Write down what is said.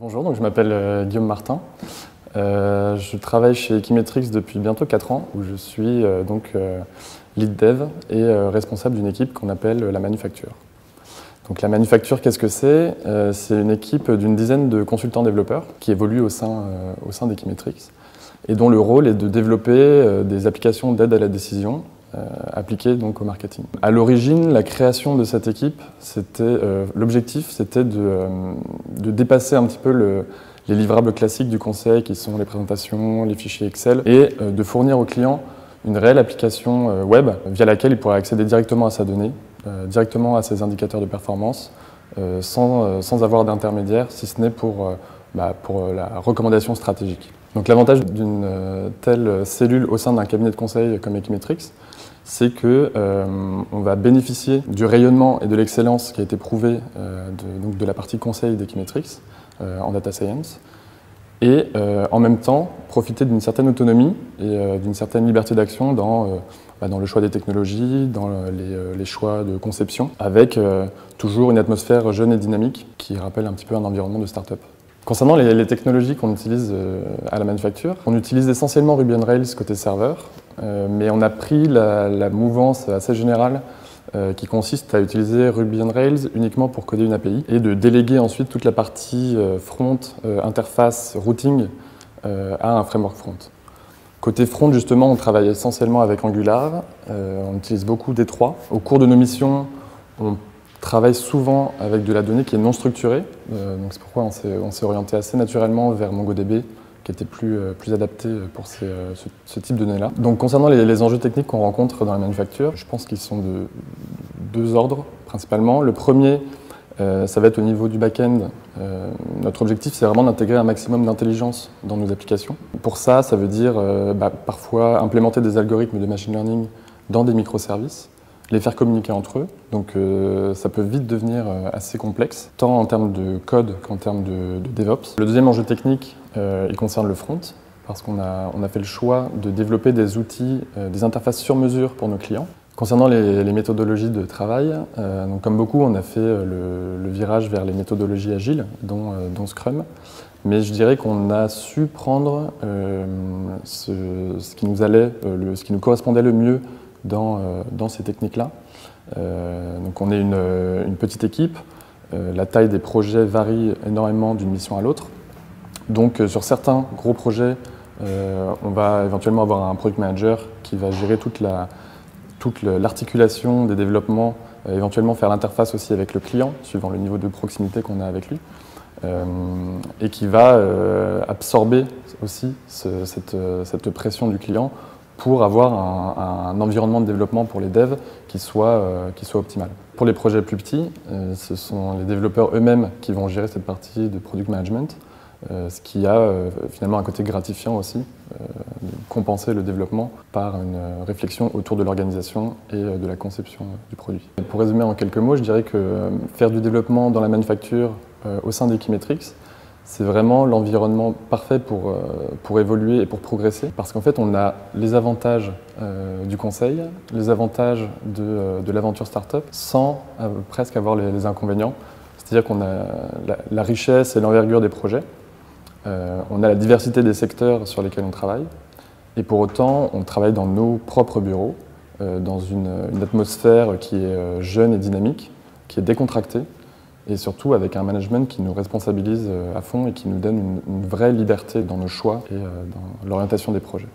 Bonjour, donc je m'appelle Guillaume Martin. Je travaille chez Equimetrix depuis bientôt 4 ans, où je suis lead dev et responsable d'une équipe qu'on appelle la manufacture. Donc la manufacture, qu'est-ce que c'est? C'est une équipe d'une dizaine de consultants développeurs qui évoluent au sein d'Equimetrix et dont le rôle est de développer des applications d'aide à la décision appliquées donc au marketing. À l'origine, la création de cette équipe, l'objectif c'était de dépasser un petit peu les livrables classiques du conseil qui sont les présentations, les fichiers Excel et de fournir au client une réelle application web via laquelle il pourrait accéder directement à sa donnée, directement à ses indicateurs de performance sans avoir d'intermédiaire, si ce n'est pour la recommandation stratégique. Donc l'avantage d'une telle cellule au sein d'un cabinet de conseil comme Equimetrix, c'est qu'on va bénéficier du rayonnement et de l'excellence qui a été prouvé de la partie conseil d'Equimetrix en data science, et en même temps profiter d'une certaine autonomie et d'une certaine liberté d'action dans le choix des technologies, dans les choix de conception, avec toujours une atmosphère jeune et dynamique qui rappelle un petit peu un environnement de start-up. Concernant les technologies qu'on utilise à la manufacture, on utilise essentiellement Ruby on Rails côté serveur, mais on a pris la mouvance assez générale qui consiste à utiliser Ruby on Rails uniquement pour coder une API et de déléguer ensuite toute la partie front, interface, routing à un framework front. Côté front, justement, on travaille essentiellement avec Angular, on utilise beaucoup D3. Au cours de nos missions, on travaille souvent avec de la donnée qui est non structurée, donc c'est pourquoi on s'est orienté assez naturellement vers MongoDB, qui était plus adapté pour ce type de données-là. Donc concernant les enjeux techniques qu'on rencontre dans la manufacture, je pense qu'ils sont de deux ordres principalement. Le premier, ça va être au niveau du back-end. Notre objectif, c'est vraiment d'intégrer un maximum d'intelligence dans nos applications. Pour ça, ça veut dire parfois implémenter des algorithmes de machine learning dans des microservices, les faire communiquer entre eux. Donc ça peut vite devenir assez complexe, tant en termes de code qu'en termes de DevOps. Le deuxième enjeu technique, il concerne le front, parce qu'on a fait le choix de développer des outils, des interfaces sur mesure pour nos clients. Concernant les méthodologies de travail, donc comme beaucoup, on a fait le virage vers les méthodologies agiles, dont Scrum. Mais je dirais qu'on a su prendre ce qui nous correspondait le mieux dans ces techniques-là. Donc on est une petite équipe, la taille des projets varie énormément d'une mission à l'autre. Donc sur certains gros projets, on va éventuellement avoir un product manager qui va gérer toute l'articulation des développements, éventuellement faire l'interface aussi avec le client, suivant le niveau de proximité qu'on a avec lui, et qui va absorber aussi cette pression du client pour avoir un environnement de développement pour les devs qui soit optimal. Pour les projets plus petits, ce sont les développeurs eux-mêmes qui vont gérer cette partie de product management, ce qui a finalement un côté gratifiant aussi, de compenser le développement par une réflexion autour de l'organisation et de la conception du produit. Pour résumer en quelques mots, je dirais que faire du développement dans la manufacture au sein d'Equimetrix, c'est vraiment l'environnement parfait pour évoluer et pour progresser, parce qu'en fait on a les avantages du conseil, les avantages de l'aventure startup, sans presque avoir les inconvénients. C'est-à-dire qu'on a la richesse et l'envergure des projets, on a la diversité des secteurs sur lesquels on travaille, et pour autant on travaille dans nos propres bureaux, dans une atmosphère qui est jeune et dynamique, qui est décontractée, et surtout avec un management qui nous responsabilise à fond et qui nous donne une vraie liberté dans nos choix et dans l'orientation des projets.